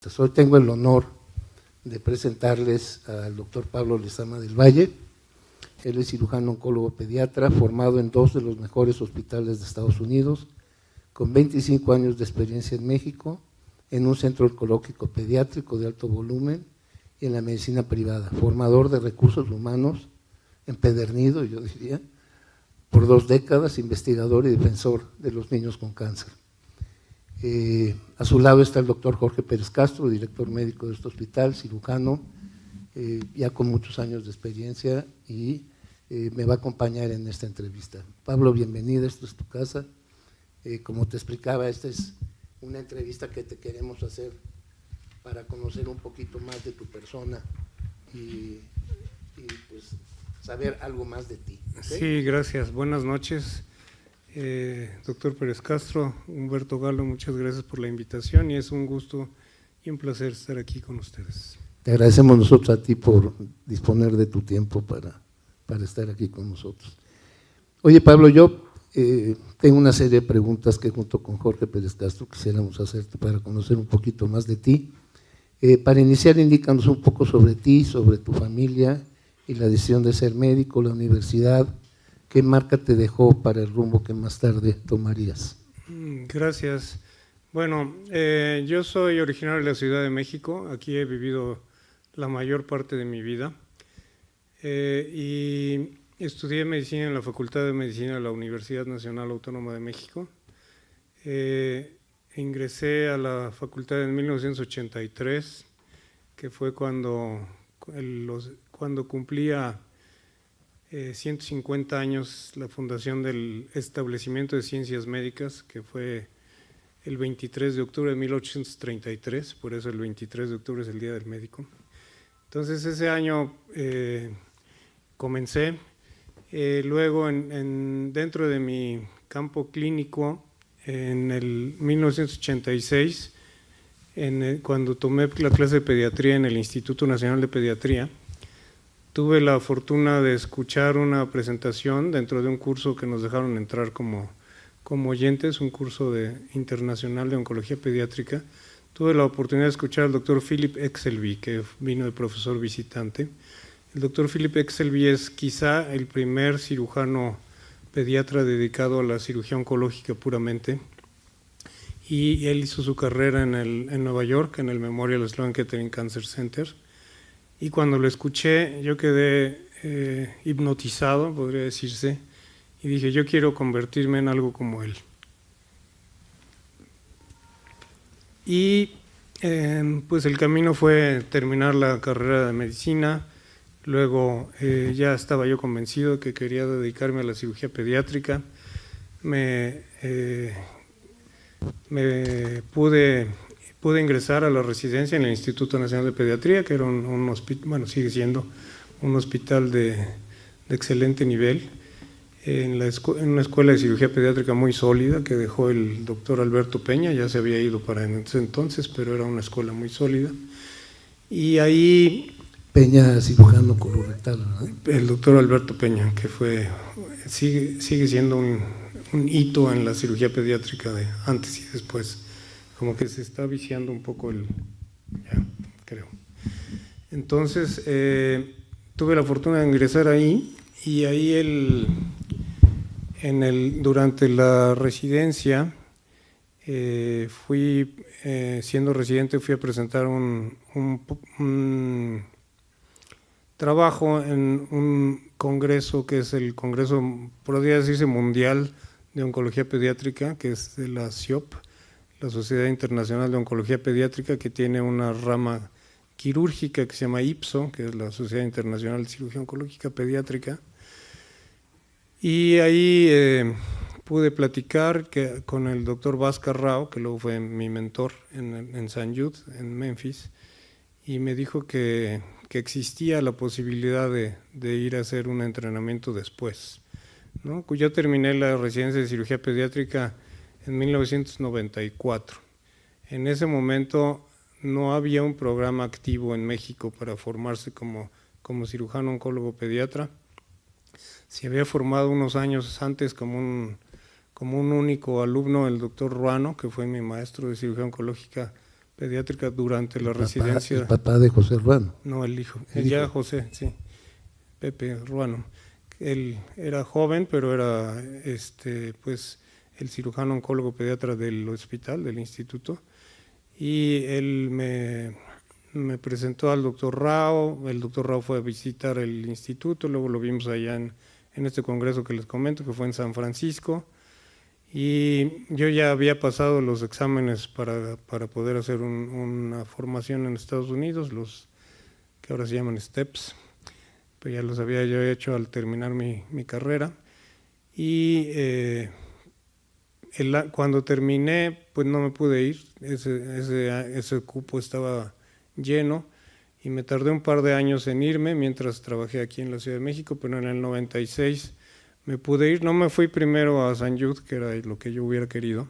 preguntas. Hoy tengo el honor de presentarles al doctor Pablo Lezama del Valle. Él es cirujano oncólogo pediatra, formado en 2 de los mejores hospitales de Estados Unidos, con 25 años de experiencia en México, en un centro oncológico pediátrico de alto volumen y en la medicina privada, formador de recursos humanos, empedernido, yo diría, por 2 décadas, investigador y defensor de los niños con cáncer. A su lado está el doctor Jorge Pérez Castro, director médico de este hospital, cirujano, ya con muchos años de experiencia, y me va a acompañar en esta entrevista. Pablo, bienvenido, esto es tu casa. Como te explicaba, esta es una entrevista que te queremos hacer para conocer un poquito más de tu persona y pues saber algo más de ti. ¿Okay? Sí, gracias. Buenas noches. Doctor Pérez Castro, Humberto Galo, muchas gracias por la invitación y es un gusto y un placer estar aquí con ustedes. Te agradecemos nosotros a ti por disponer de tu tiempo para estar aquí con nosotros. Oye, Pablo, yo tengo una serie de preguntas que junto con Jorge Pérez Castro quisiéramos hacerte para conocer un poquito más de ti. Para iniciar, indícanos un poco sobre ti, sobre tu familia y la decisión de ser médico, la universidad. ¿Qué marca te dejó para el rumbo que más tarde tomarías? Gracias. Bueno, yo soy originario de la Ciudad de México, aquí he vivido la mayor parte de mi vida y estudié medicina en la Facultad de Medicina de la Universidad Nacional Autónoma de México. Ingresé a la facultad en 1983, que fue cuando cumplía 150 años la fundación del Establecimiento de Ciencias Médicas, que fue el 23 de octubre de 1833, por eso el 23 de octubre es el Día del Médico. Entonces ese año comencé, luego dentro de mi campo clínico, en el 1986, cuando tomé la clase de pediatría en el Instituto Nacional de Pediatría, tuve la fortuna de escuchar una presentación dentro de un curso que nos dejaron entrar como oyentes, un curso internacional de oncología pediátrica. Tuve la oportunidad de escuchar al doctor Philip Exelby, que vino de profesor visitante. El doctor Philip Exelby es quizá el primer cirujano pediatra dedicado a la cirugía oncológica puramente, y él hizo su carrera en Nueva York, en el Memorial Sloan Kettering Cancer Center. Y cuando lo escuché, yo quedé hipnotizado, podría decirse, y dije, yo quiero convertirme en algo como él. Y pues el camino fue terminar la carrera de medicina, luego ya estaba yo convencido que quería dedicarme a la cirugía pediátrica, me pude ingresar a la residencia en el Instituto Nacional de Pediatría, que era un hospital, bueno, sigue siendo un hospital de excelente nivel, en una escuela de cirugía pediátrica muy sólida que dejó el doctor Alberto Peña, ya se había ido para ese entonces, pero era una escuela muy sólida. Y ahí… Peña, cirujano colorectal, ¿verdad? El doctor Alberto Peña, que sigue siendo un hito en la cirugía pediátrica de antes y después. Como que se está viciando un poco ya, creo. Entonces, tuve la fortuna de ingresar ahí, y ahí durante la residencia, siendo residente, fui a presentar un trabajo en un congreso que es el Congreso, podría decirse, mundial de oncología pediátrica, que es de la SIOP, la Sociedad Internacional de Oncología Pediátrica, que tiene una rama quirúrgica que se llama IPSO, que es la Sociedad Internacional de Cirugía Oncológica Pediátrica. Y ahí pude platicar con el doctor Bhaskar Rao, que luego fue mi mentor en St. Jude, en Memphis, y me dijo que existía la posibilidad de ir a hacer un entrenamiento después, ¿no? Yo terminé la residencia de cirugía pediátrica en 1994. En ese momento no había un programa activo en México para formarse como cirujano oncólogo pediatra. Se había formado unos años antes como un único alumno, el doctor Ruano, que fue mi maestro de cirugía oncológica pediátrica durante la residencia. El papá de José Ruano. No, el hijo. El Ya hijo. José, sí. Pepe Ruano. Él era joven, pero era pues el cirujano oncólogo pediatra del hospital, del instituto, y él me presentó al doctor Rao. El doctor Rao fue a visitar el instituto, luego lo vimos allá en este congreso que les comento, que fue en San Francisco, y yo ya había pasado los exámenes para poder hacer una formación en Estados Unidos, los que ahora se llaman STEPS, pero ya los había yo hecho al terminar mi carrera, y cuando terminé, pues no me pude ir, ese cupo estaba lleno, y me tardé un par de años en irme mientras trabajé aquí en la Ciudad de México, pero en el 96 me pude ir. No me fui primero a St. Jude, que era lo que yo hubiera querido,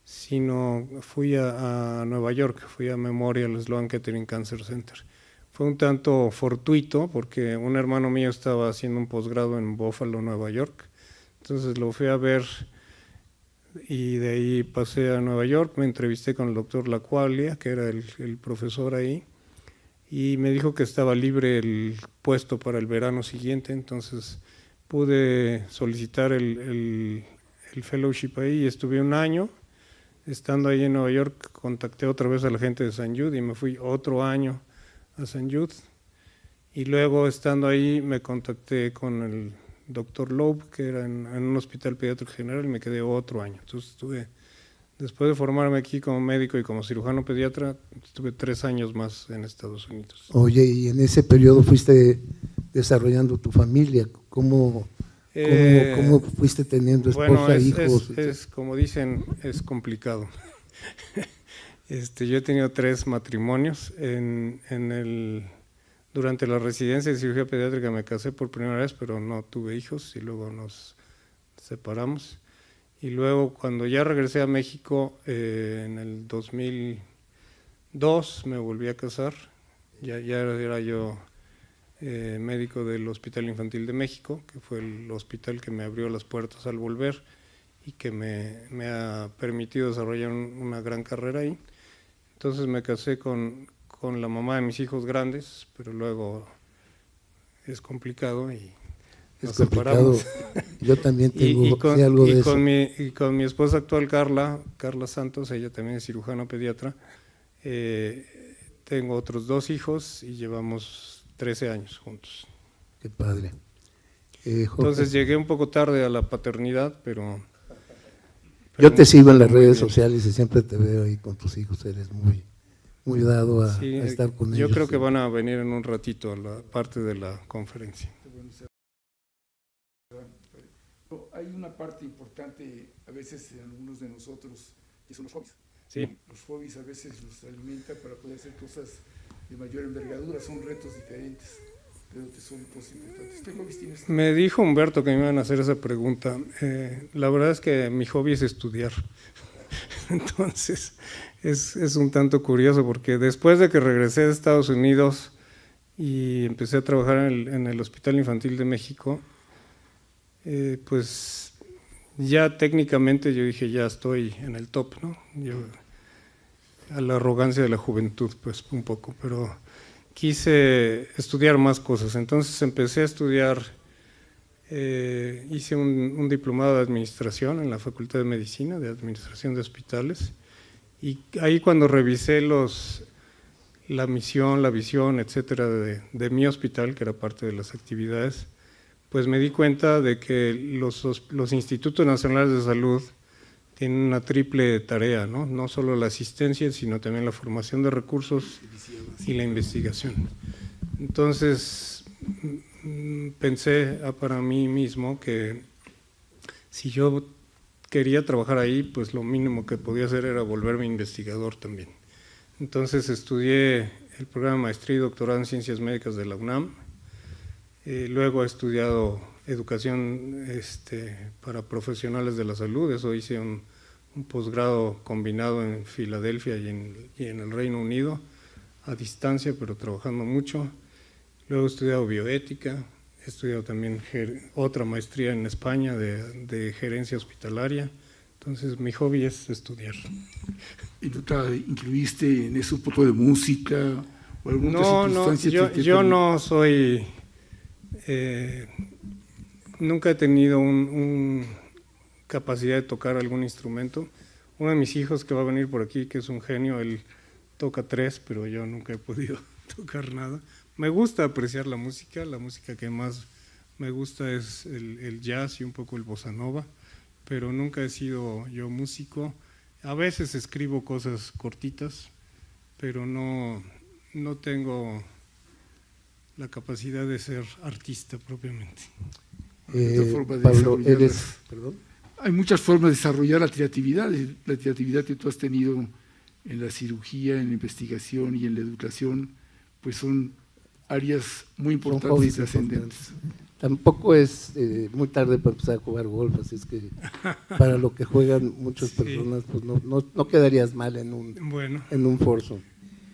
sino fui a Nueva York, fui a Memorial Sloan Kettering Cancer Center. Fue un tanto fortuito porque un hermano mío estaba haciendo un posgrado en Buffalo, Nueva York, entonces lo fui a ver y de ahí pasé a Nueva York, me entrevisté con el doctor Laqualia, que era el profesor ahí, y me dijo que estaba libre el puesto para el verano siguiente, entonces pude solicitar el fellowship ahí y estuve un año. Estando ahí en Nueva York, contacté otra vez a la gente de St. Jude y me fui otro año a St. Jude, y luego estando ahí me contacté con el doctor Loeb, que era en un hospital pediátrico general, y me quedé otro año. Entonces después de formarme aquí como médico y como cirujano pediatra, estuve 3 años más en Estados Unidos. Oye, y en ese periodo fuiste desarrollando tu familia, ¿cómo fuiste teniendo esposa, hijos? Es como dicen, es complicado. Yo he tenido 3 matrimonios. Durante la residencia de cirugía pediátrica me casé por primera vez, pero no tuve hijos y luego nos separamos. Y luego cuando ya regresé a México, en el 2002 me volví a casar. Ya era yo médico del Hospital Infantil de México, que fue el hospital que me abrió las puertas al volver y que me ha permitido desarrollar una gran carrera ahí. Entonces me casé con la mamá de mis hijos grandes, pero luego es complicado y nos separamos. Yo también tengo algo de eso. Y con mi esposa actual, Carla Santos, ella también es cirujano pediatra. Tengo otros 2 hijos y llevamos 13 años juntos. Qué padre. Entonces llegué un poco tarde a la paternidad, pero yo te sigo en las redes sociales y siempre te veo ahí con tus hijos, eres muy dado a estar con ellos. Yo creo que van a venir en un ratito a la parte de la conferencia. Hay una parte importante a veces en algunos de nosotros, que son los hobbies. Sí. Los hobbies a veces los alimentan para poder hacer cosas de mayor envergadura, son retos diferentes, pero que son cosas importantes. ¿Qué hobbies tienes? Me dijo Humberto que me iban a hacer esa pregunta. La verdad es que mi hobby es estudiar. Entonces, es un tanto curioso porque después de que regresé de Estados Unidos y empecé a trabajar en el Hospital Infantil de México, pues ya técnicamente yo dije, ya estoy en el top, ¿no? A la arrogancia de la juventud, pues un poco, pero quise estudiar más cosas. Entonces empecé a estudiar, hice un diplomado de administración en la Facultad de Medicina, de Administración de Hospitales, y ahí cuando revisé la misión, la visión, etcétera, de mi hospital, que era parte de las actividades, pues me di cuenta de que los institutos nacionales de salud tienen una triple tarea, ¿no? No solo la asistencia, sino también la formación de recursos y la investigación. Entonces pensé para mí mismo que si yo quería trabajar ahí, pues lo mínimo que podía hacer era volverme investigador también. Entonces estudié el programa de maestría y doctorado en ciencias médicas de la UNAM. Luego he estudiado educación para profesionales de la salud, eso hice un posgrado combinado en Filadelfia y en el Reino Unido, a distancia, pero trabajando mucho. Luego he estudiado bioética, he estudiado también otra maestría en España de gerencia hospitalaria, Entonces mi hobby es estudiar. ¿Y tú te incluiste en ese poco de música o alguna circunstancia? Yo no soy, nunca he tenido capacidad de tocar algún instrumento. Uno de mis hijos que va a venir por aquí, que es un genio, él toca 3, pero yo nunca he podido tocar nada. Me gusta apreciar la música que más me gusta es el jazz y un poco el bossa nova, pero nunca he sido yo músico. A veces escribo cosas cortitas, pero no tengo la capacidad de ser artista propiamente. Pablo, perdón. Hay muchas formas de desarrollar la creatividad que tú has tenido en la cirugía, en la investigación y en la educación, pues son áreas muy importantes y trascendentes. Tampoco es muy tarde para empezar a jugar golf, así es que para lo que juegan muchas personas, pues no quedarías mal en un foursome.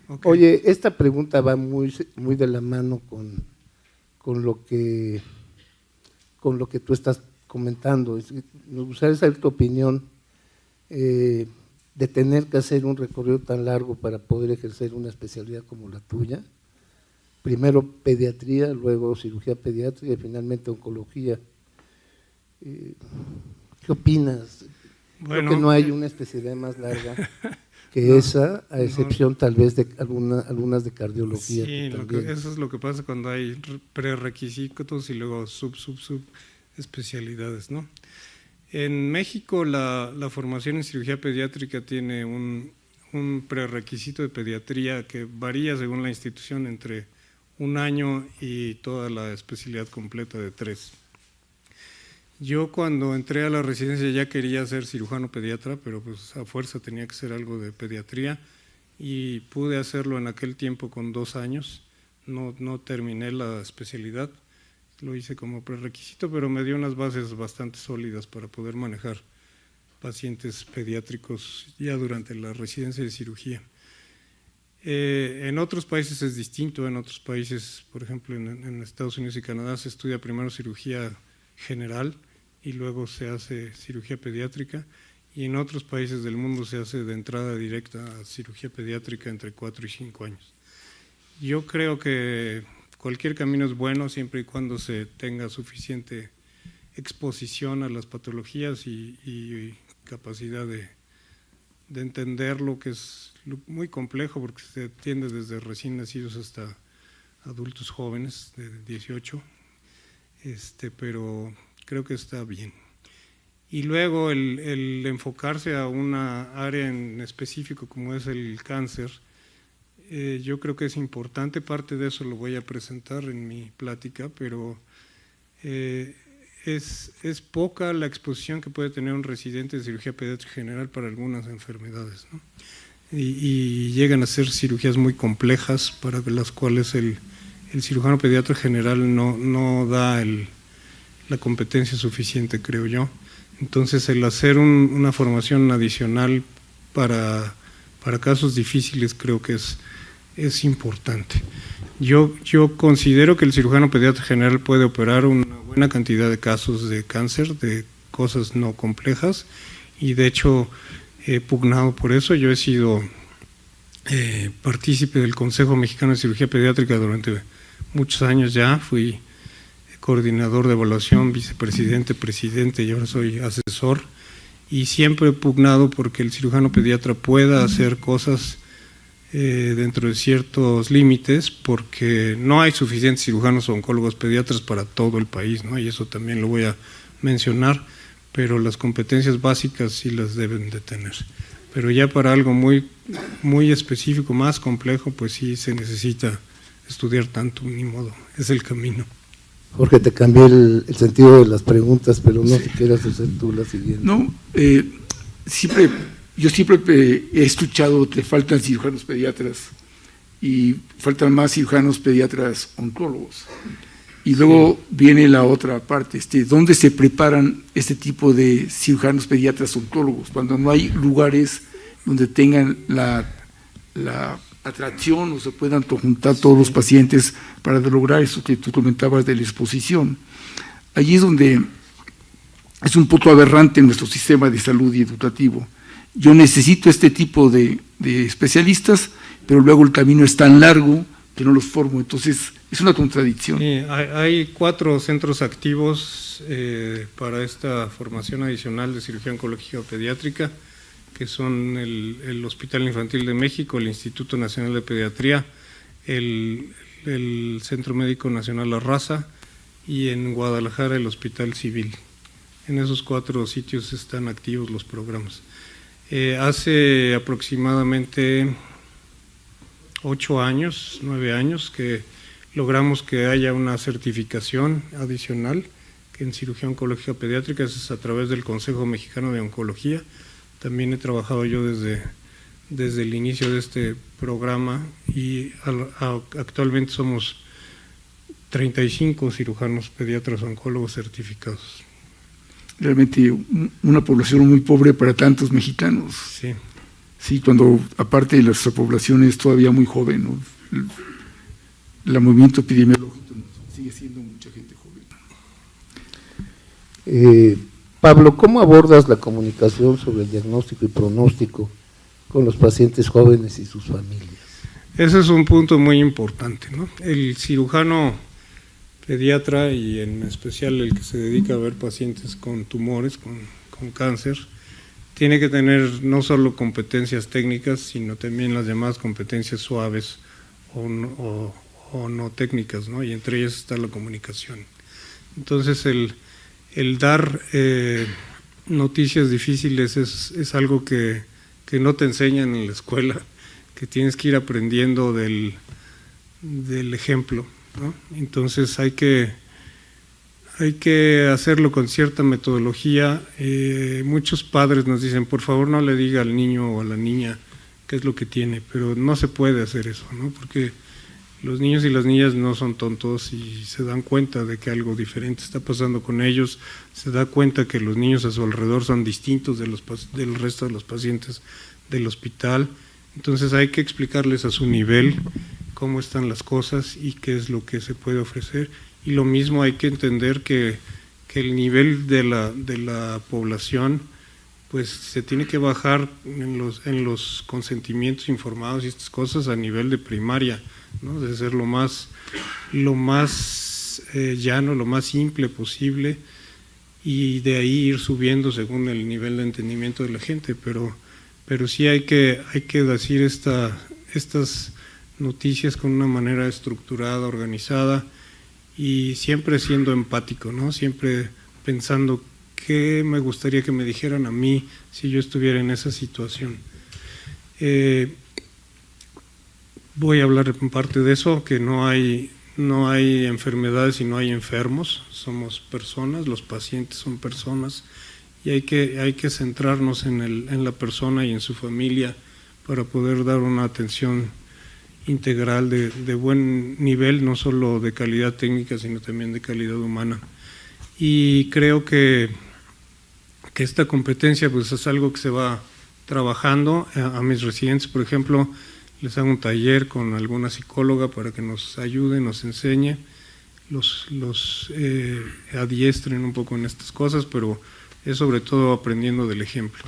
Okay. Oye, esta pregunta va muy de la mano con lo que tú estás comentando. Nos gustaría saber tu opinión de tener que hacer un recorrido tan largo para poder ejercer una especialidad como la tuya. Primero pediatría, luego cirugía pediátrica y finalmente oncología. ¿Qué opinas? Bueno, creo que no hay una especialidad más larga que esa, a excepción tal vez de algunas de cardiología. Sí, eso es lo que pasa cuando hay prerequisitos y luego sub especialidades, ¿no? En México la formación en cirugía pediátrica tiene un prerequisito de pediatría que varía según la institución entre 1 año y toda la especialidad completa de 3. Yo cuando entré a la residencia ya quería ser cirujano pediatra, pero pues a fuerza tenía que ser algo de pediatría y pude hacerlo en aquel tiempo con 2 años. No terminé la especialidad, lo hice como prerequisito, pero me dio unas bases bastante sólidas para poder manejar pacientes pediátricos ya durante la residencia de cirugía. En otros países es distinto, en otros países, por ejemplo en Estados Unidos y Canadá, se estudia primero cirugía general y luego se hace cirugía pediátrica, y en otros países del mundo se hace de entrada directa a cirugía pediátrica entre 4 y 5 años. Yo creo que cualquier camino es bueno siempre y cuando se tenga suficiente exposición a las patologías y capacidad de entender lo que es muy complejo, porque se atiende desde recién nacidos hasta adultos jóvenes de 18, pero creo que está bien. Y luego el enfocarse a una área en específico como es el cáncer, yo creo que es importante. Parte de eso lo voy a presentar en mi plática, pero es poca la exposición que puede tener un residente de cirugía pediátrica general para algunas enfermedades, ¿no? Y llegan a ser cirugías muy complejas para las cuales el cirujano pediatra general no da la competencia suficiente, creo yo. Entonces el hacer una formación adicional para casos difíciles creo que es importante. Yo considero que el cirujano pediatra general puede operar una buena cantidad de casos de cáncer, de cosas no complejas, y de hecho he pugnado por eso. Yo he sido partícipe del Consejo Mexicano de Cirugía Pediátrica durante muchos años ya, fui coordinador de evaluación, vicepresidente, presidente y ahora soy asesor, y siempre he pugnado porque el cirujano pediatra pueda hacer cosas dentro de ciertos límites, porque no hay suficientes cirujanos o oncólogos pediatras para todo el país, ¿no? Y eso también lo voy a mencionar, pero las competencias básicas sí las deben de tener. Pero ya para algo muy, muy específico, más complejo, pues sí se necesita estudiar tanto, ni modo, es el camino. Jorge, te cambié el sentido de las preguntas, pero no sé si quieras hacer tú la siguiente. No, yo siempre he escuchado que faltan cirujanos pediatras y faltan más cirujanos pediatras oncólogos. Y luego viene la otra parte, ¿dónde se preparan este tipo de cirujanos pediatras oncólogos? Cuando no hay lugares donde tengan la atracción o se puedan juntar todos los pacientes para lograr eso que tú comentabas de la exposición. Allí es donde es un punto aberrante en nuestro sistema de salud y educativo. Yo necesito este tipo de especialistas, pero luego el camino es tan largo que no los formo, entonces es una contradicción. Sí, hay 4 centros activos para esta formación adicional de cirugía oncológica pediátrica, que son el Hospital Infantil de México, el Instituto Nacional de Pediatría, el Centro Médico Nacional La Raza y en Guadalajara el Hospital Civil. En esos 4 sitios están activos los programas. Hace aproximadamente 8 años, 9 años, que logramos que haya una certificación adicional que en cirugía oncológica pediátrica, es a través del Consejo Mexicano de Oncología. También he trabajado yo desde el inicio de este programa y actualmente somos 35 cirujanos pediatras oncólogos certificados. Realmente una población muy pobre para tantos mexicanos. Sí. Sí, cuando aparte de nuestra población es todavía muy joven, ¿no? El movimiento epidemiológico sigue siendo mucha gente joven. Pablo, ¿cómo abordas la comunicación sobre el diagnóstico y pronóstico con los pacientes jóvenes y sus familias? Ese es un punto muy importante, ¿no? El cirujano pediatra y en especial el que se dedica a ver pacientes con tumores, con cáncer, tiene que tener no solo competencias técnicas, sino también las llamadas competencias suaves o no técnicas, ¿no? Y entre ellas está la comunicación. Entonces el dar noticias difíciles es algo que no te enseñan en la escuela, que tienes que ir aprendiendo del ejemplo, ¿no? Entonces hay que hacerlo con cierta metodología. Muchos padres nos dicen, por favor no le diga al niño o a la niña qué es lo que tiene, pero no se puede hacer eso, ¿no? Porque los niños y las niñas no son tontos y se dan cuenta de que algo diferente está pasando con ellos, se da cuenta que los niños a su alrededor son distintos del resto de los pacientes del hospital. Entonces hay que explicarles a su nivel cómo están las cosas y qué es lo que se puede ofrecer. Y lo mismo hay que entender que el nivel de la población pues se tiene que bajar en los consentimientos informados y estas cosas a nivel de primaria, ¿no? De ser lo más llano, lo más simple posible, y de ahí ir subiendo según el nivel de entendimiento de la gente, pero sí hay que decir estas noticias con una manera estructurada, organizada, y siempre siendo empático, ¿no? Siempre pensando qué me gustaría que me dijeran a mí si yo estuviera en esa situación. Voy a hablar en parte de eso, que no hay enfermedades y no hay enfermos, somos personas, los pacientes son personas, y hay que centrarnos en la persona y en su familia para poder dar una atención integral de buen nivel, no solo de calidad técnica, sino también de calidad humana. Y creo que esta competencia pues es algo que se va trabajando. A mis residentes, por ejemplo, les hago un taller con alguna psicóloga para que nos ayude, nos enseñe, los adiestren un poco en estas cosas, pero es sobre todo aprendiendo del ejemplo.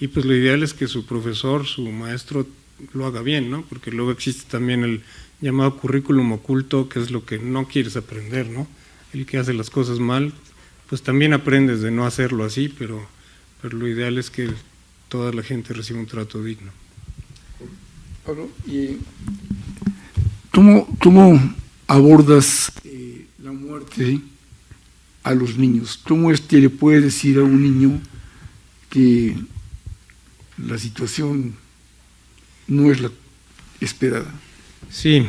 Y pues lo ideal es que su profesor, su maestro, lo haga bien, ¿no? Porque luego existe también el llamado currículum oculto, que es lo que no quieres aprender, ¿no? El que hace las cosas mal, pues también aprendes de no hacerlo así, pero lo ideal es que toda la gente reciba un trato digno. Pablo, ¿cómo abordas la muerte a los niños? ¿Cómo le puedes decir a un niño que la situación no es la esperada? Sí,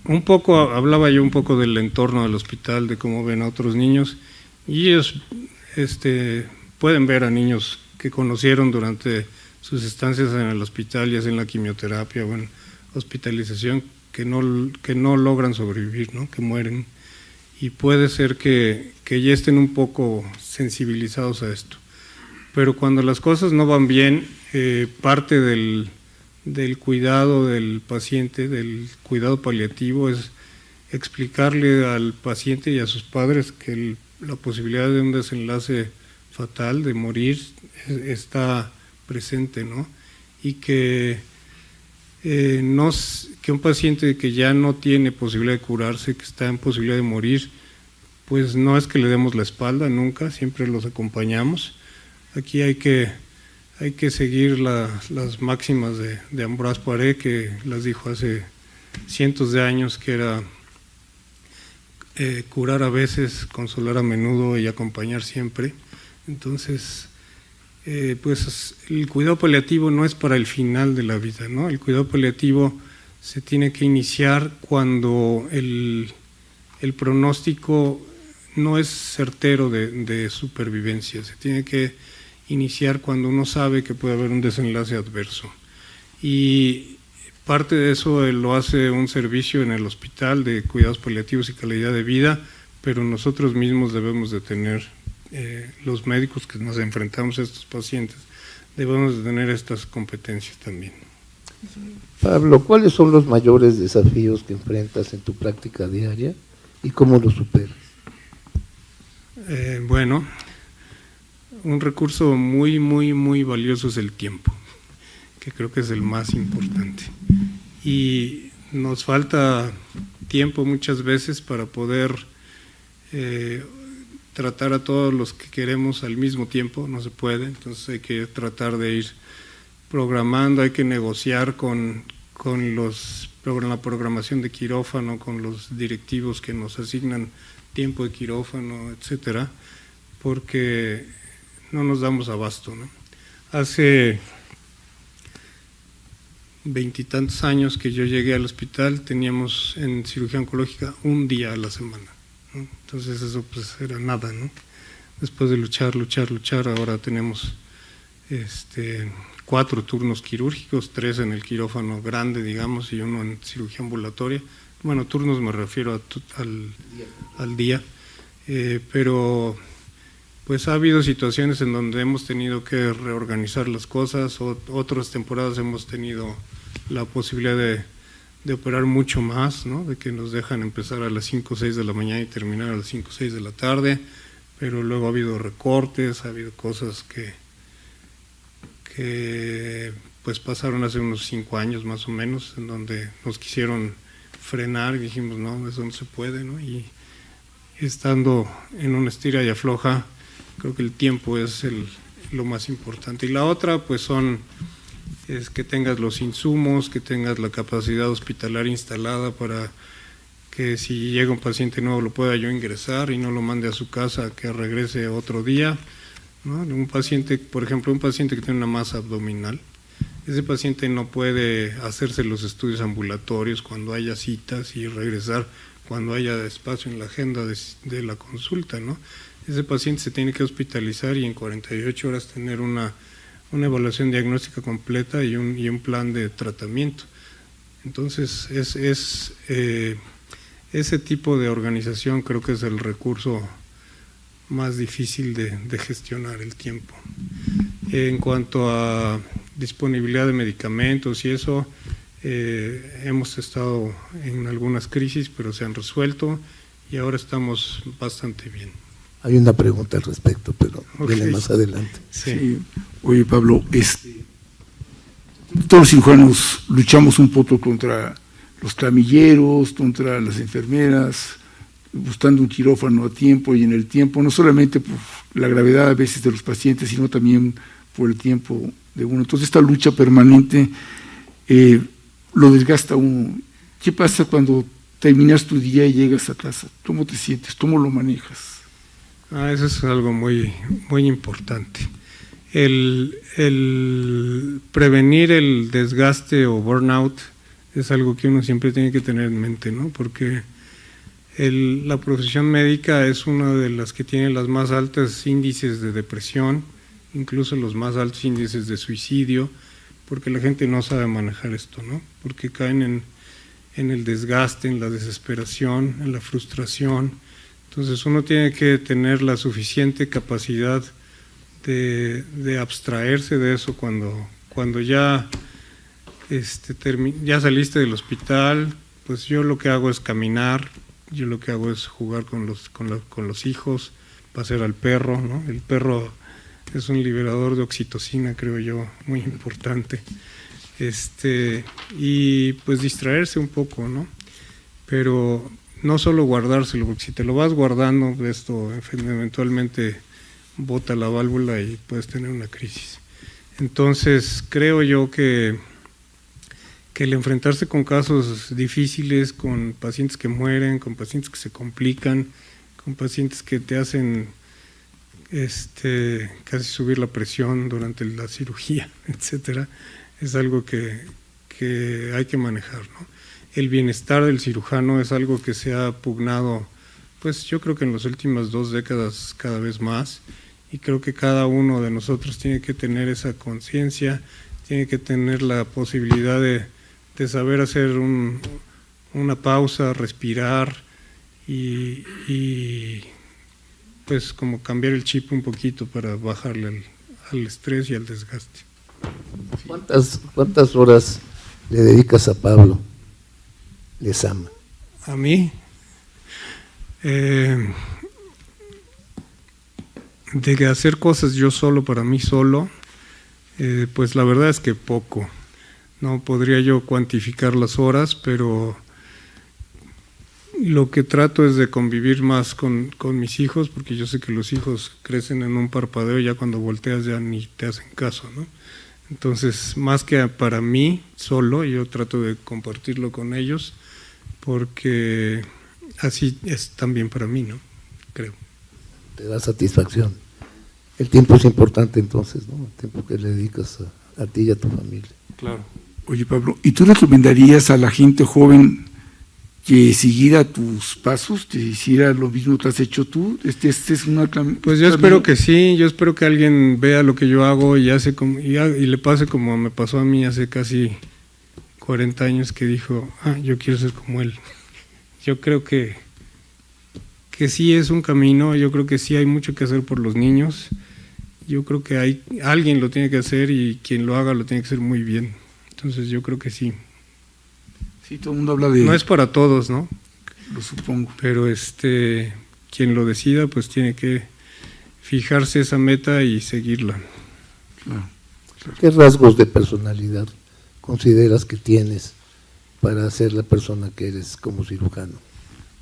hablaba yo un poco del entorno del hospital, de cómo ven a otros niños, y ellos pueden ver a niños que conocieron durante sus estancias en el hospital, ya sea en la quimioterapia o en hospitalización, que no logran sobrevivir, ¿no? Que mueren, y puede ser que ya estén un poco sensibilizados a esto. Pero cuando las cosas no van bien, parte del cuidado del paciente, del cuidado paliativo, es explicarle al paciente y a sus padres que la posibilidad de un desenlace fatal, de morir, está presente, ¿no? Y que que un paciente que ya no tiene posibilidad de curarse, que está en posibilidad de morir, pues no es que le demos la espalda nunca, siempre los acompañamos. Aquí hay que seguir las máximas de Ambroise Paré, que las dijo hace cientos de años, que era curar a veces, consolar a menudo y acompañar siempre. Entonces, pues el cuidado paliativo no es para el final de la vida, ¿no? El cuidado paliativo se tiene que iniciar cuando el pronóstico no es certero de supervivencia. Se tiene que iniciar cuando uno sabe que puede haber un desenlace adverso. Y parte de eso lo hace un servicio en el hospital de cuidados paliativos y calidad de vida, pero nosotros mismos debemos de tener, los médicos que nos enfrentamos a estos pacientes, debemos de tener estas competencias también. Pablo, ¿cuáles son los mayores desafíos que enfrentas en tu práctica diaria y cómo los superas? Bueno, un recurso muy, muy, muy valioso es el tiempo, que creo que es el más importante. Y nos falta tiempo muchas veces para poder tratar a todos los que queremos al mismo tiempo, no se puede, entonces hay que tratar de ir programando, hay que negociar con la programación de quirófano, con los directivos que nos asignan tiempo de quirófano, etcétera, porque no nos damos abasto, ¿no? Hace 20 y tantos años que yo llegué al hospital, teníamos en cirugía oncológica un día a la semana, ¿no? Entonces eso pues era nada, ¿no? Después de luchar, ahora tenemos 4 turnos quirúrgicos, 3 en el quirófano grande, digamos, y 1 en cirugía ambulatoria. Bueno, turnos me refiero al día, pero pues ha habido situaciones en donde hemos tenido que reorganizar las cosas, otras temporadas hemos tenido la posibilidad de operar mucho más, ¿no? De que nos dejan empezar a las 5 o 6 de la mañana y terminar a las 5 o 6 de la tarde, pero luego ha habido recortes, ha habido cosas que pues pasaron hace unos 5 años más o menos, en donde nos quisieron frenar y dijimos, no, eso no se puede, ¿no? Y estando en una estira y afloja, creo que el tiempo es lo más importante. Y la otra, pues es que tengas los insumos, que tengas la capacidad hospitalaria instalada para que si llega un paciente nuevo lo pueda yo ingresar y no lo mande a su casa, que regrese otro día, ¿no? Un paciente, por ejemplo, un paciente que tiene una masa abdominal, ese paciente no puede hacerse los estudios ambulatorios cuando haya citas y regresar cuando haya espacio en la agenda de la consulta, ¿no? Ese paciente se tiene que hospitalizar y en 48 horas tener una evaluación diagnóstica completa y un plan de tratamiento. Entonces, ese tipo de organización creo que es el recurso más difícil de gestionar, el tiempo. En cuanto a disponibilidad de medicamentos y eso, hemos estado en algunas crisis, pero se han resuelto y ahora estamos bastante bien. Hay una pregunta al respecto, pero Okay. viene más adelante. Sí. Oye, Pablo, todos los cirujanos luchamos un poco contra los camilleros, contra las enfermeras, buscando un quirófano a tiempo y en el tiempo, no solamente por la gravedad a veces de los pacientes, sino también por el tiempo de uno. Entonces, esta lucha permanente lo desgasta uno. ¿Qué pasa cuando terminas tu día y llegas a casa? ¿Cómo te sientes? ¿Cómo lo manejas? Eso es algo muy, muy importante. El prevenir el desgaste o burnout es algo que uno siempre tiene que tener en mente, ¿no? Porque la profesión médica es una de las que tiene los más altos índices de depresión, incluso los más altos índices de suicidio, porque la gente no sabe manejar esto, ¿no? Porque caen en el desgaste, en la desesperación, en la frustración. Entonces uno tiene que tener la suficiente capacidad de abstraerse de eso cuando ya ya saliste del hospital. Pues yo lo que hago es caminar, yo lo que hago es jugar con los hijos, pasear al perro, ¿no? El perro es un liberador de oxitocina, creo yo, muy importante. Y pues distraerse un poco, ¿no? Pero no solo guardárselo, porque si te lo vas guardando, esto eventualmente bota la válvula y puedes tener una crisis. Entonces, creo yo que el enfrentarse con casos difíciles, con pacientes que mueren, con pacientes que se complican, con pacientes que te hacen casi subir la presión durante la cirugía, etcétera, es algo que hay que manejar, ¿no? El bienestar del cirujano es algo que se ha pugnado, pues yo creo que en las últimas 2 décadas cada vez más, y creo que cada uno de nosotros tiene que tener esa conciencia, tiene que tener la posibilidad de saber hacer una pausa, respirar y pues como cambiar el chip un poquito para bajarle al estrés y al desgaste. ¿Cuántas horas le dedicas a Pablo Lezama? A mí, de hacer cosas yo solo, para mí solo, pues la verdad es que poco. No podría yo cuantificar las horas, pero lo que trato es de convivir más con mis hijos, porque yo sé que los hijos crecen en un parpadeo y ya cuando volteas ya ni te hacen caso, ¿no? Entonces, más que para mí solo, yo trato de compartirlo con ellos, porque así es también para mí, ¿no? Creo. Te da satisfacción. El tiempo es importante entonces, ¿no? El tiempo que le dedicas a ti y a tu familia. Claro. Oye, Pablo, ¿y tú recomendarías a la gente joven que siguiera tus pasos, te hiciera lo mismo que has hecho tú? Es una pues yo espero que sí, yo espero que alguien vea lo que yo hago y hace y le pase como me pasó a mí hace casi 40 años, que dijo, yo quiero ser como él. Yo creo que sí es un camino, yo creo que sí hay mucho que hacer por los niños, yo creo que alguien lo tiene que hacer y quien lo haga lo tiene que hacer muy bien. Entonces yo creo que sí. Sí, todo el mundo habla de... No es para todos, ¿no? Lo supongo. Pero quien lo decida, pues tiene que fijarse esa meta y seguirla. Claro. ¿Qué rasgos de personalidad consideras que tienes para ser la persona que eres como cirujano?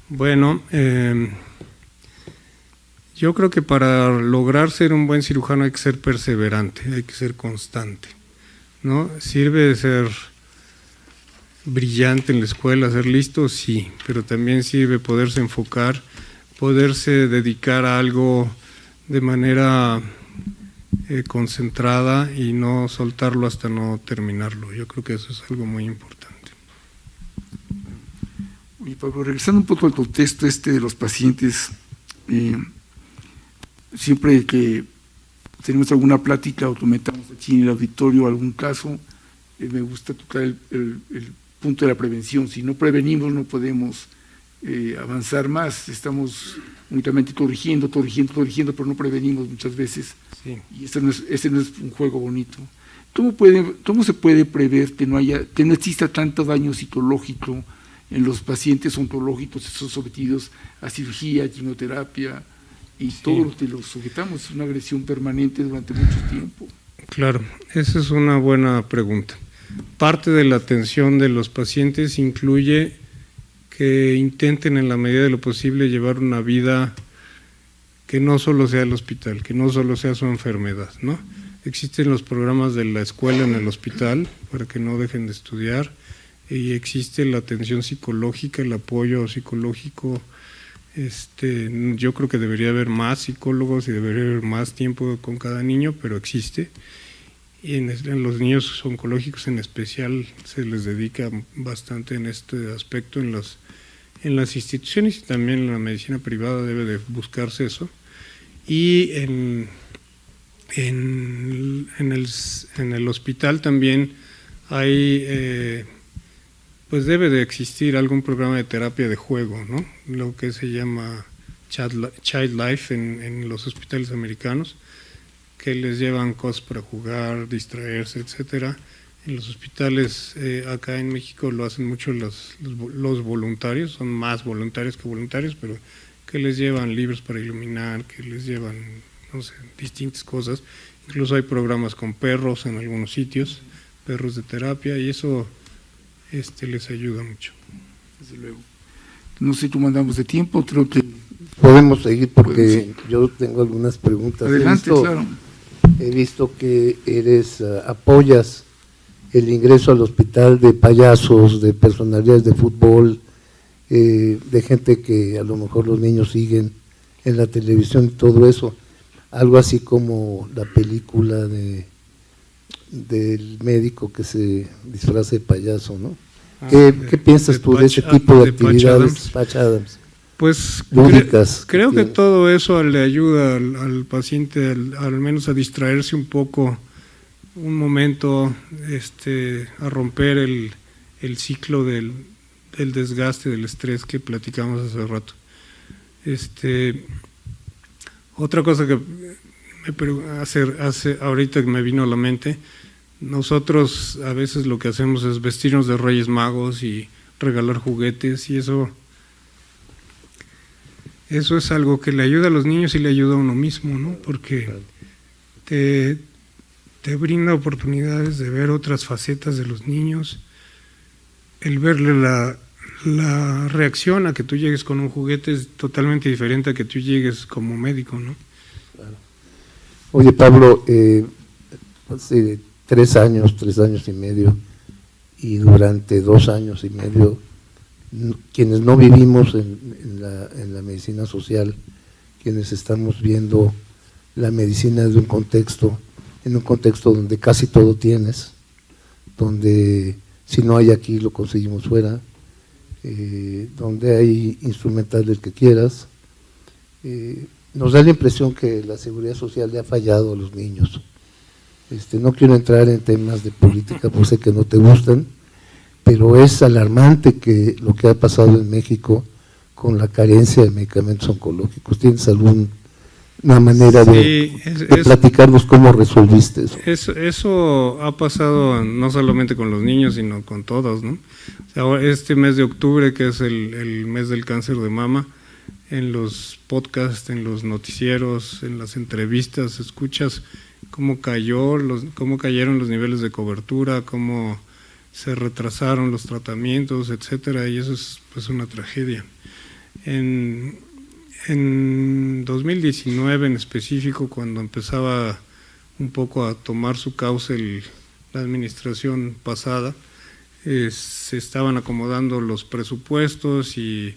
Bueno, yo creo que para lograr ser un buen cirujano hay que ser perseverante, hay que ser constante, ¿no? Sirve de ser brillante en la escuela, ser listo, sí, pero también sirve poderse enfocar, poderse dedicar a algo de manera concentrada y no soltarlo hasta no terminarlo. Yo creo que eso es algo muy importante. Y Pablo, regresando un poco al contexto de los pacientes, siempre que tenemos alguna plática o comentamos aquí en el auditorio algún caso, me gusta tocar el punto de la prevención. Si no prevenimos no podemos avanzar más, estamos únicamente corrigiendo, pero no prevenimos muchas veces. Sí. Y ese no es un juego bonito. ¿Cómo se puede prever que no exista tanto daño psicológico en los pacientes oncológicos, esos sometidos a cirugía, quimioterapia y todo lo que los sujetamos? Es una agresión permanente durante mucho tiempo. Claro, esa es una buena pregunta. Parte de la atención de los pacientes incluye que intenten en la medida de lo posible llevar una vida que no solo sea el hospital, que no solo sea su enfermedad, ¿no? Existen los programas de la escuela en el hospital para que no dejen de estudiar, y existe la atención psicológica, el apoyo psicológico. Yo creo que debería haber más psicólogos y debería haber más tiempo con cada niño, pero existe. Y en los niños oncológicos en especial se les dedica bastante en este aspecto en las instituciones, y también en la medicina privada debe de buscarse eso. Y en el hospital también hay, pues debe de existir algún programa de terapia de juego, ¿no? Lo que se llama Child Life en los hospitales americanos, que les llevan cosas para jugar, distraerse, etcétera. En los hospitales acá en México lo hacen mucho los voluntarios, son más voluntarios que voluntarios, pero que les llevan libros para iluminar, que les llevan, no sé, distintas cosas. Incluso hay programas con perros en algunos sitios, perros de terapia, y eso les ayuda mucho. Desde luego. No sé, ¿cómo andamos de tiempo? Creo que Podemos seguir porque yo tengo algunas preguntas. adelante, claro. He visto que apoyas el ingreso al hospital de payasos, de personalidades de fútbol, de gente que a lo mejor los niños siguen en la televisión y todo eso. Algo así como la película del médico que se disfraza de payaso, ¿no? ¿Qué piensas tú de ese tipo de actividades, Patch Adams? Pues lúdicas, creo que todo eso le ayuda al paciente al menos a distraerse un poco, un momento, a romper el ciclo del desgaste, del estrés que platicamos hace rato. Otra cosa que ahorita que me vino a la mente, nosotros a veces lo que hacemos es vestirnos de Reyes Magos y regalar juguetes, y eso es algo que le ayuda a los niños y le ayuda a uno mismo, ¿no? Porque te brinda oportunidades de ver otras facetas de los niños, el verle la reacción a que tú llegues con un juguete es totalmente diferente a que tú llegues como médico, ¿no? Claro. Oye, Pablo, hace 3 años y medio, y durante 2 años y medio, quienes no vivimos en la medicina social, quienes estamos viendo la medicina en un contexto donde casi todo tienes, donde si no hay aquí lo conseguimos fuera, donde hay instrumental del que quieras, nos da la impresión que la seguridad social le ha fallado a los niños. No quiero entrar en temas de política, porque sé que no te gustan, pero es alarmante lo que ha pasado en México con la carencia de medicamentos oncológicos. ¿Tienes alguna manera de platicarnos cómo resolviste eso? Eso ha pasado no solamente con los niños, sino con todos, ¿no? O sea, este mes de octubre, que es el mes del cáncer de mama, en los podcasts, en los noticieros, en las entrevistas, escuchas cómo cayeron los niveles de cobertura, cómo se retrasaron los tratamientos, etcétera, y eso es pues una tragedia. En 2019 en específico, cuando empezaba un poco a tomar su cauce la administración pasada, se estaban acomodando los presupuestos y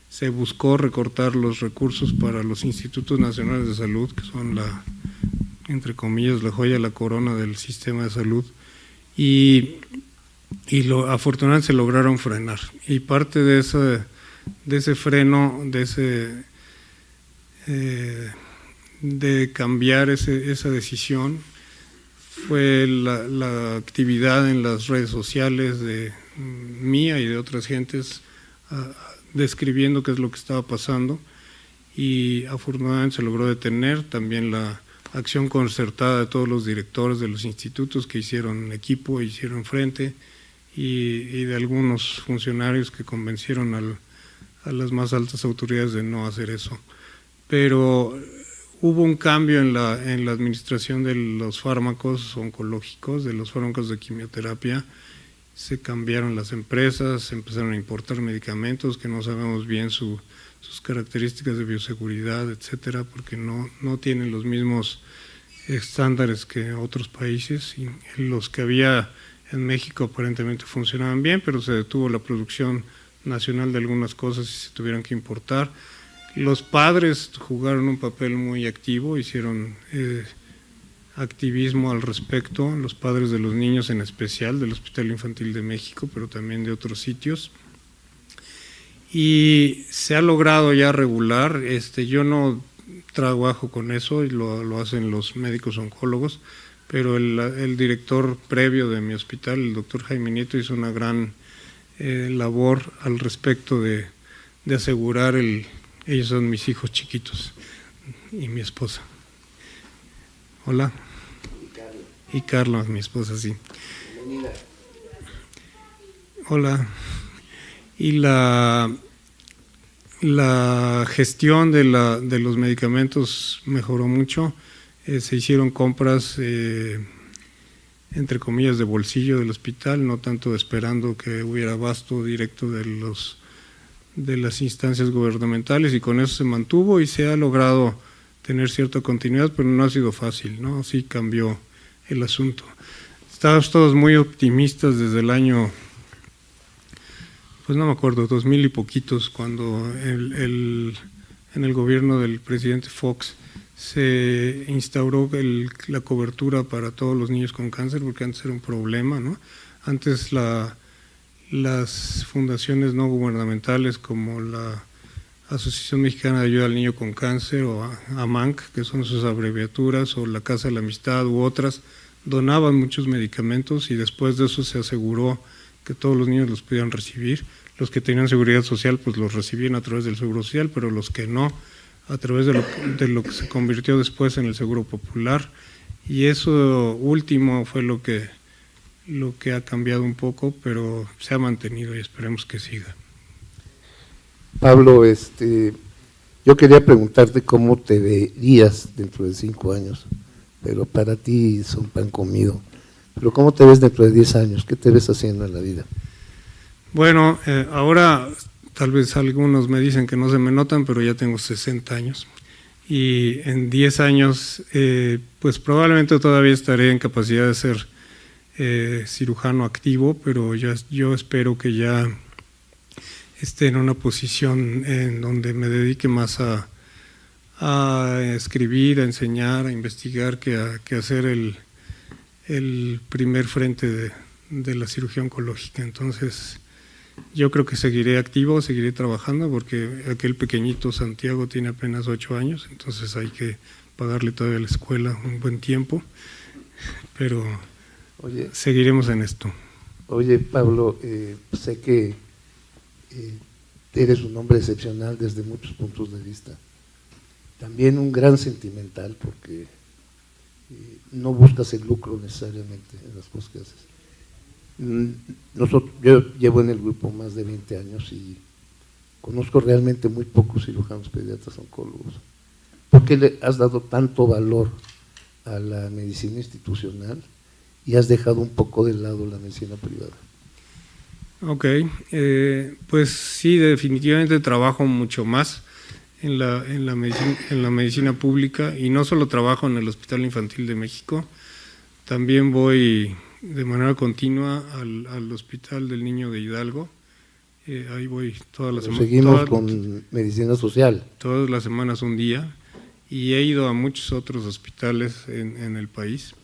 se buscó recortar los recursos para los institutos nacionales de salud, que son entre comillas, la joya de la corona del sistema de salud, y afortunadamente se lograron frenar. Y parte de ese freno, de cambiar esa decisión, fue la actividad en las redes sociales de mía y de otras gentes, describiendo qué es lo que estaba pasando, y afortunadamente se logró detener. También la acción concertada de todos los directores de los institutos que hicieron equipo, hicieron frente, y de algunos funcionarios que convencieron a las más altas autoridades de no hacer eso. Pero hubo un cambio en la administración de los fármacos oncológicos, de los fármacos de quimioterapia. Se cambiaron las empresas, se empezaron a importar medicamentos que no sabemos bien sus características de bioseguridad, etcétera, porque no tienen los mismos estándares que otros países, y los que había en México aparentemente funcionaban bien, pero se detuvo la producción nacional de algunas cosas y se tuvieron que importar. Los padres jugaron un papel muy activo, hicieron activismo al respecto, los padres de los niños en especial, del Hospital Infantil de México, pero también de otros sitios. Y se ha logrado ya regular, yo no trabajo con eso, y lo hacen los médicos oncólogos, pero el director previo de mi hospital, el doctor Jaime Nieto, hizo una gran labor al respecto de asegurar ellos son mis hijos chiquitos y mi esposa. Hola. Y Carla, mi esposa, sí. Hola. Y La gestión de los medicamentos mejoró mucho, se hicieron compras entre comillas de bolsillo del hospital, no tanto esperando que hubiera abasto directo de las instancias gubernamentales, y con eso se mantuvo y se ha logrado tener cierta continuidad, pero no ha sido fácil, ¿no? Sí cambió el asunto. Estábamos todos muy optimistas desde el año, pues no me acuerdo, 2000 y poquitos, cuando en el gobierno del presidente Fox se instauró la cobertura para todos los niños con cáncer, porque antes era un problema, ¿no? Antes las fundaciones no gubernamentales como la Asociación Mexicana de Ayuda al Niño con Cáncer o AMANC, que son sus abreviaturas, o la Casa de la Amistad u otras, donaban muchos medicamentos, y después de eso se aseguró que todos los niños los pudieran recibir. Los que tenían seguridad social pues los recibían a través del Seguro Social, pero los que no, a través de lo que se convirtió después en el Seguro Popular, y eso último fue lo que ha cambiado un poco, pero se ha mantenido y esperemos que siga. Pablo, yo quería preguntarte cómo te verías dentro de 5 años, pero para ti son pan comido. Pero ¿cómo te ves dentro de 10 años? ¿Qué te ves haciendo en la vida? Bueno, ahora tal vez algunos me dicen que no se me notan, pero ya tengo 60 años. Y en 10 años, pues probablemente todavía estaré en capacidad de ser cirujano activo, pero yo espero que ya esté en una posición en donde me dedique más a escribir, a enseñar, a investigar, que a ser el primer frente de la cirugía oncológica. Entonces, yo creo que seguiré activo, seguiré trabajando, porque aquel pequeñito Santiago tiene apenas 8 años, entonces hay que pagarle todavía la escuela un buen tiempo, pero seguiremos en esto. Oye, Pablo, sé que eres un hombre excepcional desde muchos puntos de vista. También un gran sentimental, porque no buscas el lucro necesariamente en las cosas que haces. Yo llevo en el grupo más de 20 años y conozco realmente muy pocos cirujanos pediatras oncólogos. ¿Por qué le has dado tanto valor a la medicina institucional y has dejado un poco de lado la medicina privada? Ok, pues sí, definitivamente trabajo mucho más en la medicina pública, y no solo trabajo en el Hospital Infantil de México, también voy de manera continua al Hospital del Niño de Hidalgo. Ahí voy todas las semanas. Seguimos con medicina social. Todas las semanas un día, y he ido a muchos otros hospitales en el país.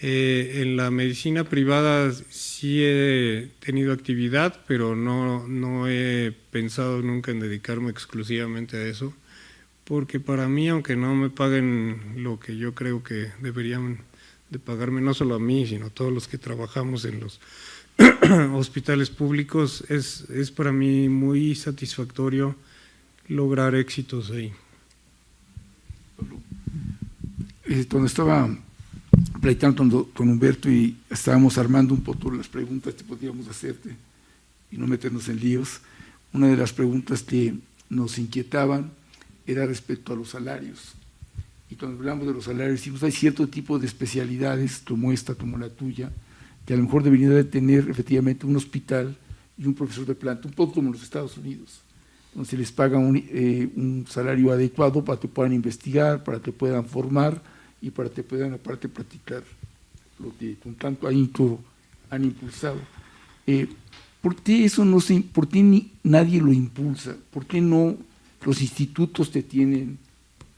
En la medicina privada sí he tenido actividad, pero no he pensado nunca en dedicarme exclusivamente a eso, porque para mí, aunque no me paguen lo que yo creo que deberían de pagarme, no solo a mí, sino a todos los que trabajamos en los hospitales públicos, es para mí muy satisfactorio lograr éxitos ahí. Cuando estaba platicando con Humberto y estábamos armando un poco las preguntas que podíamos hacerte y no meternos en líos, una de las preguntas que nos inquietaban era respecto a los salarios. Y cuando hablamos de los salarios, decimos, hay cierto tipo de especialidades, como esta, como la tuya, que a lo mejor deberían de tener efectivamente un hospital y un profesor de planta, un poco como en los Estados Unidos, donde se les paga un salario adecuado para que puedan investigar, para que puedan formar y para que puedan aparte practicar lo que con tanto ahínco han impulsado. ¿Por qué eso por qué nadie lo impulsa? ¿Por qué no los institutos te tienen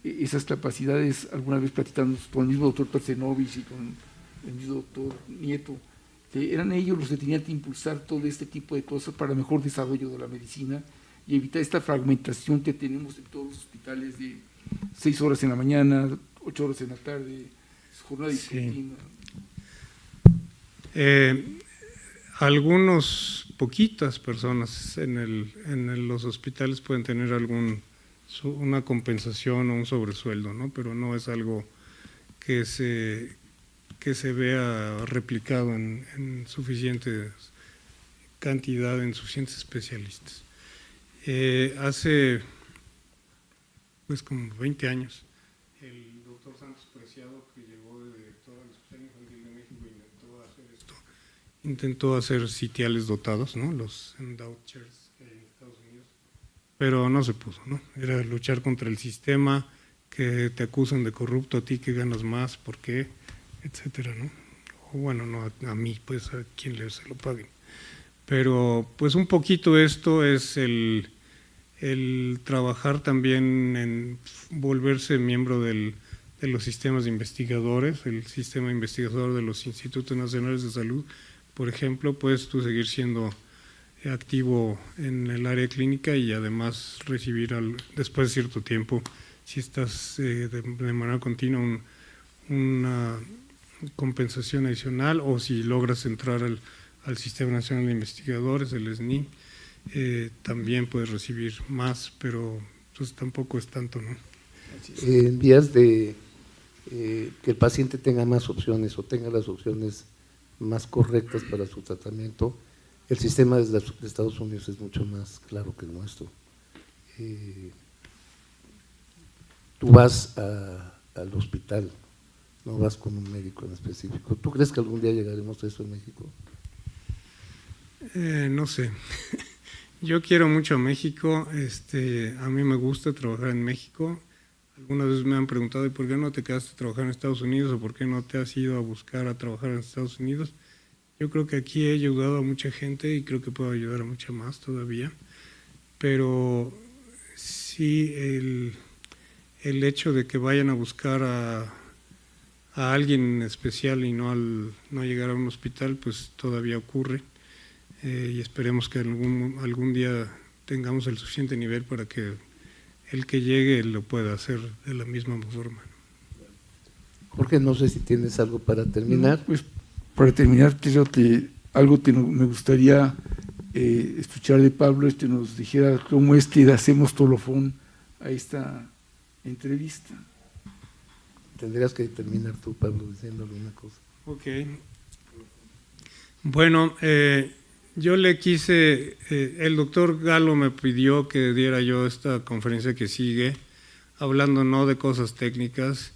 esas capacidades? Alguna vez platicando con el mismo doctor Percenovich y con el mismo doctor Nieto, que eran ellos los que tenían que impulsar todo este tipo de cosas para el mejor desarrollo de la medicina y evitar esta fragmentación que tenemos en todos los hospitales de 6 horas en la mañana, 8 horas en la tarde, jornada discontinua. Poquitas personas en los hospitales pueden tener una compensación o un sobresueldo, ¿no? Pero no es algo que se vea replicado en suficiente cantidad, en suficientes especialistas. Hace pues como 20 años, el doctor Santos Preciado, que llegó de director al Hospital Infantil de México, intentó hacer sitiales dotados, ¿no? Los endowed chairs en Estados Unidos, pero no se pudo, ¿no? Era luchar contra el sistema, que te acusan de corrupto, a ti que ganas más, ¿por qué? Etcétera, ¿no? O bueno, no a mí, pues a quien se lo paguen. Pero pues un poquito esto es el trabajar también en volverse miembro de los sistemas de investigadores, el sistema investigador de los Institutos Nacionales de Salud, por ejemplo, puedes tú seguir siendo activo en el área clínica y además recibir después de cierto tiempo, si estás de manera continua, una compensación adicional, o si logras entrar al Sistema Nacional de Investigadores, el SNI, también puedes recibir más, pero pues tampoco es tanto, ¿no? En vías de que el paciente tenga más opciones o tenga las opciones más correctas para su tratamiento, el sistema de Estados Unidos es mucho más claro que el nuestro. Tú vas al hospital, no vas con un médico en específico. ¿Tú crees que algún día llegaremos a eso en México? No sé. Yo quiero mucho a México, a mí me gusta trabajar en México. Algunas veces me han preguntado, ¿y por qué no te quedaste a trabajar en Estados Unidos o por qué no te has ido a buscar a trabajar en Estados Unidos? Yo creo que aquí he ayudado a mucha gente y creo que puedo ayudar a mucha más todavía, pero sí el hecho de que vayan a buscar a alguien especial y no llegar a un hospital, pues todavía ocurre. Y esperemos que algún día tengamos el suficiente nivel para que el que llegue lo pueda hacer de la misma forma. Jorge, no sé si tienes algo para terminar. No, pues para terminar, me gustaría escuchar de Pablo, nos dijera cómo es que hacemos colofón a esta entrevista. Tendrías que terminar tú, Pablo, diciéndole una cosa. Ok. Bueno, yo le quise, el doctor Galo me pidió que diera yo esta conferencia que sigue, hablando no de cosas técnicas,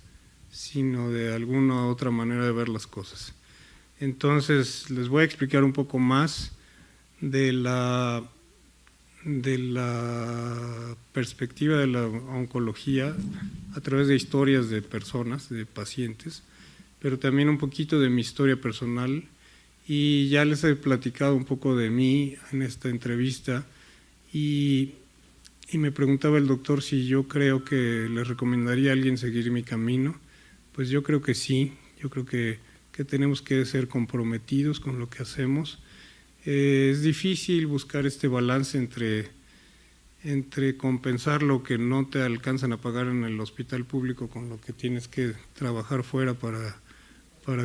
sino de alguna otra manera de ver las cosas. Entonces, les voy a explicar un poco más de la perspectiva de la oncología a través de historias de personas, de pacientes, pero también un poquito de mi historia personal. Y ya les he platicado un poco de mí en esta entrevista y me preguntaba el doctor si yo creo que le recomendaría a alguien seguir mi camino. Pues yo creo que sí, yo creo que tenemos que ser comprometidos con lo que hacemos. Es difícil buscar este balance entre compensar lo que no te alcanzan a pagar en el hospital público con lo que tienes que trabajar fuera para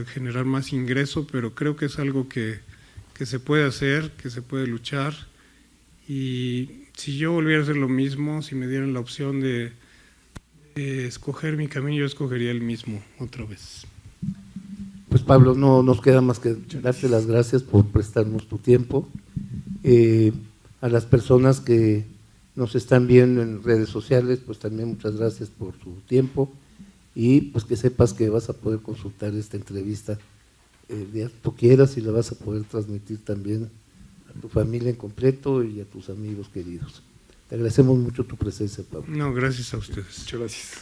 generar más ingreso, pero creo que es algo que se puede hacer, que se puede luchar, y si yo volviera a hacer lo mismo, si me dieran la opción de escoger mi camino, yo escogería el mismo otra vez. Pues Pablo, no nos queda más que darte las gracias por prestarnos tu tiempo. A las personas que nos están viendo en redes sociales, pues también muchas gracias por su tiempo. Y pues que sepas que vas a poder consultar esta entrevista el día que tú quieras y la vas a poder transmitir también a tu familia en completo y a tus amigos queridos. Te agradecemos mucho tu presencia, Pablo. No, gracias a ustedes. Muchas gracias.